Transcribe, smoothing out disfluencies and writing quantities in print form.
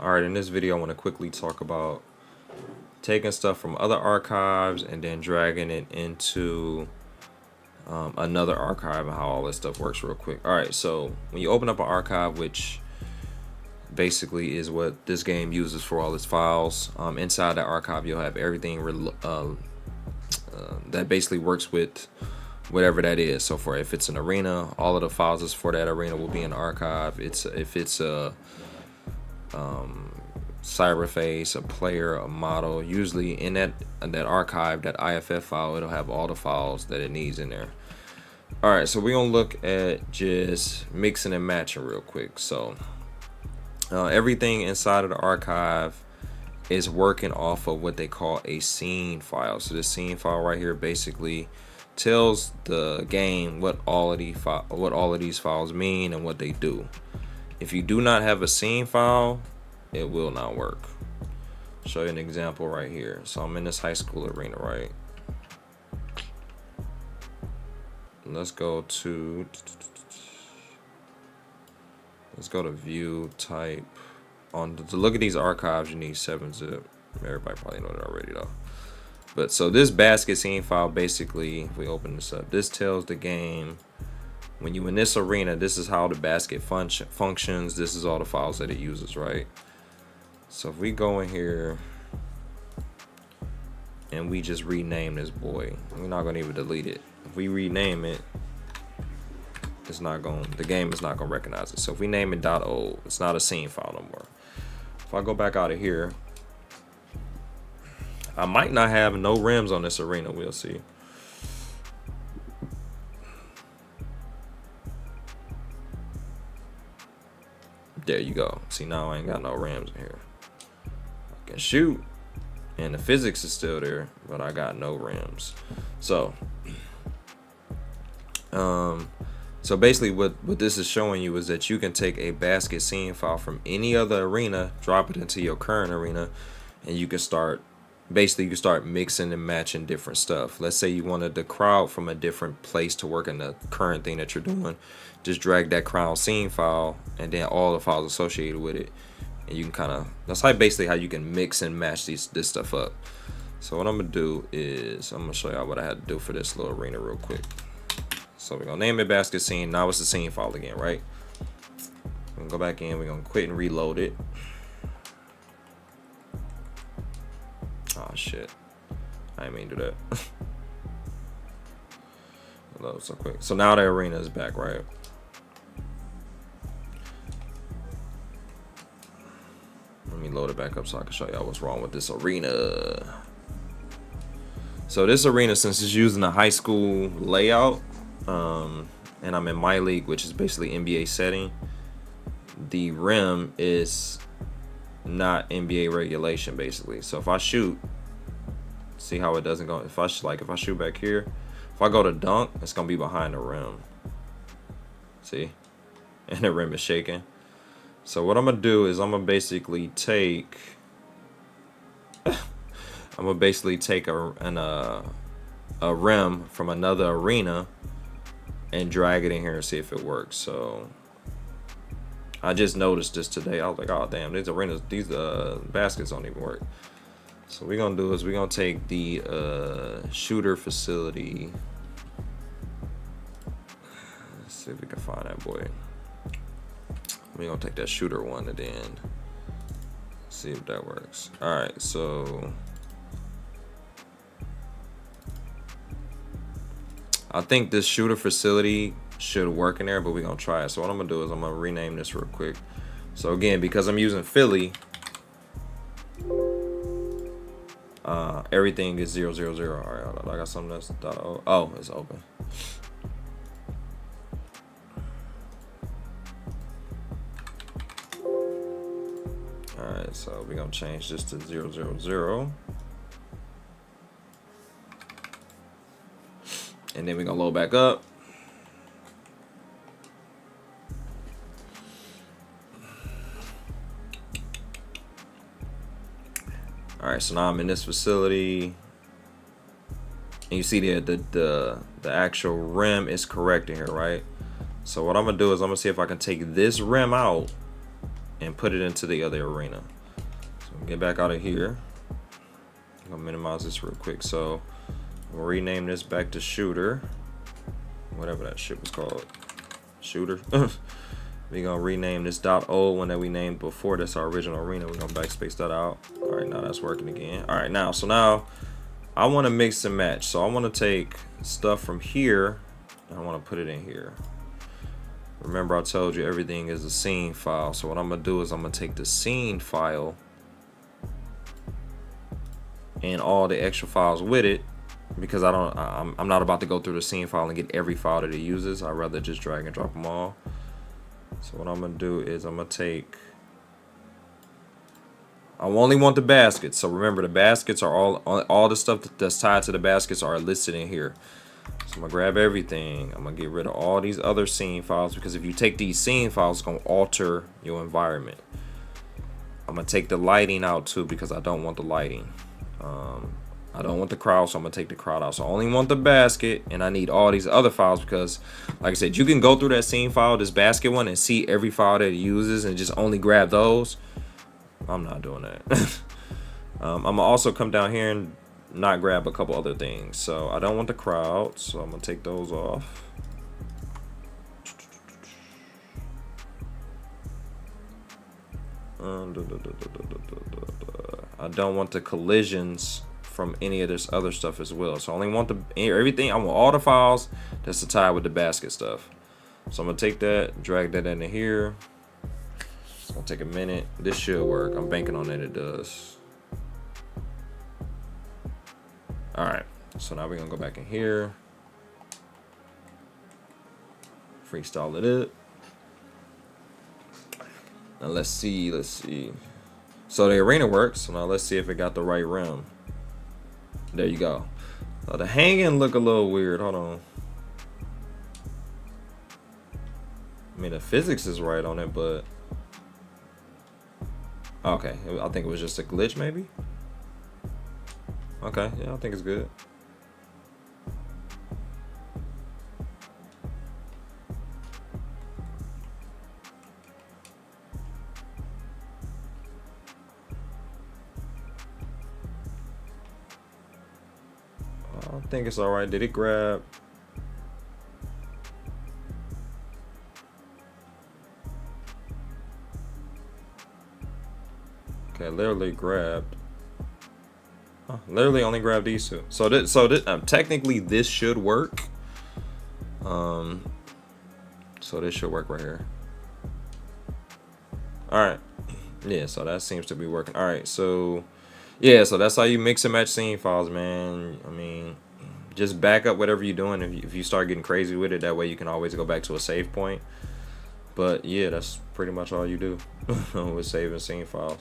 All right, in this video, I want to quickly talk about taking stuff from other archives and then dragging it into another archive and how all this stuff works real quick. All right, so when you open up an archive, which basically is what this game uses for all its files, inside that archive, you'll have everything that basically works with whatever that is. So for if it's an arena, all of the files for that arena will be in the archive. If it's a cyberface, a player, a model, usually in that archive, that IFF file, it'll have all the files that it needs in there. All right, so we're gonna look at just mixing and matching real quick. So everything inside of the archive is working off of what they call a scene file. So this scene file right here basically tells the game what all of these files mean and what they do. If you do not have a scene file, it will not work. I'll show you an example right here. So I'm in this high school arena, right? Let's go to view type. To look at these archives, you need 7-zip. Everybody probably know that already though. But so this basket scene file, basically, if we open this up, this tells the game when you in this arena, this is how the basket functions. This is all the files that it uses, right? So if we go in here and we just rename this boy, we're not gonna even delete it. If we rename it, the game is not gonna recognize it. So if we name it .old, it's not a scene file no more. If I go back out of here, I might not have no rims on this arena. We'll see. There you go. See, now I ain't got no rims in here. I can shoot, and the physics is still there, but I got no rims. So basically what this is showing you is that you can take a basket scene file from any other arena, drop it into your current arena, and you can start mixing and matching different stuff. Let's say you wanted the crowd from a different place to work in the current thing that you're doing. Just drag that crowd scene file and then all the files associated with it, and you can that's basically how you can mix and match this stuff up. So what I'm gonna do is I'm gonna show y'all what I had to do for this little arena real quick. So we're gonna name it basket scene. Now it's the scene file again, right? We're gonna go back in, we're gonna quit and reload it. Oh shit, I didn't mean to do that. Load so quick. So now the arena is back, right? Let me load it back up so I can show y'all what's wrong with this arena. So this arena, since it's using a high school layout, and I'm in my league, which is basically NBA setting, the rim is not NBA regulation basically. So if I shoot, see how it doesn't go. If I shoot back here, if I go to dunk, it's gonna be behind the rim. See, and the rim is shaking. So what I'm gonna do is I'm gonna basically take a rim from another arena and drag it in here and see if it works. So I just noticed this today. I was like, oh damn, these baskets don't even work. So what we're gonna do is we're gonna take the shooter facility. Let's see if we can find that boy. We're gonna take that shooter one and then see if that works. All right, so I think this shooter facility should work in there, but we're gonna try it. So what I'm gonna do is I'm gonna rename this real quick. So again, because I'm using Philly, everything is 0, 0, 0. All right, hold on. I got something that's oh, it's open. All right, so we're gonna change this to 0, 0, 0. And then we're gonna load back up. All right, so now I'm in this facility, and you see the actual rim is correct in here, right? So what I'm gonna do is I'm gonna see if I can take this rim out and put it into the other arena. So get back out of here. I'm gonna minimize this real quick. So we'll rename this back to shooter, whatever that shit was called, shooter. We're gonna rename this .o one that we named before. That's our original arena. We're gonna backspace that out. All right, now that's working again. All right, now I want to mix and match. So I want to take stuff from here and I want to put it in here. Remember, I told you everything is a scene file. So what I'm gonna do is I'm gonna take the scene file and all the extra files with it, because I'm not about to go through the scene file and get every file that it uses. I'd rather just drag and drop them all. So what I'm gonna do is I'm gonna take, I only want the baskets. So remember, the baskets are all the stuff that's tied to the baskets are listed in here. So I'm gonna grab everything. I'm gonna get rid of all these other scene files, because if you take these scene files, it's gonna alter your environment. I'm gonna take the lighting out too, because I don't want the lighting. I don't want the crowd, so I'm gonna take the crowd out. So I only want the basket, and I need all these other files because, like I said, you can go through that scene file, this basket one, and see every file that it uses and just only grab those. I'm not doing that. I'm gonna also come down here and not grab a couple other things. So I don't want the crowd, so I'm gonna take those off. I don't want the collisions from any of this other stuff as well. So I only want everything. I want all the files that's tied with the basket stuff. So I'm gonna take that, drag that into here. It's gonna take a minute. This should work. I'm banking on that it does. All right. So now we're gonna go back in here, freestyle it up. Now let's see. So the arena works. So now let's see if it got the right rim. There you go. The hanging look a little weird. Hold on. I mean, the physics is right on it, but okay. I think it was just a glitch, maybe. Okay, yeah, I think it's good. I think it's all right. Did it grab? Okay, literally grabbed. Literally only grabbed these two. So technically this should work. So this should work right here. All right. Yeah. So that seems to be working. All right. So yeah. So that's how you mix and match scene files, man. I mean, just back up whatever you're doing. If you start getting crazy with it, that way you can always go back to a save point. But yeah, that's pretty much all you do with saving scene files.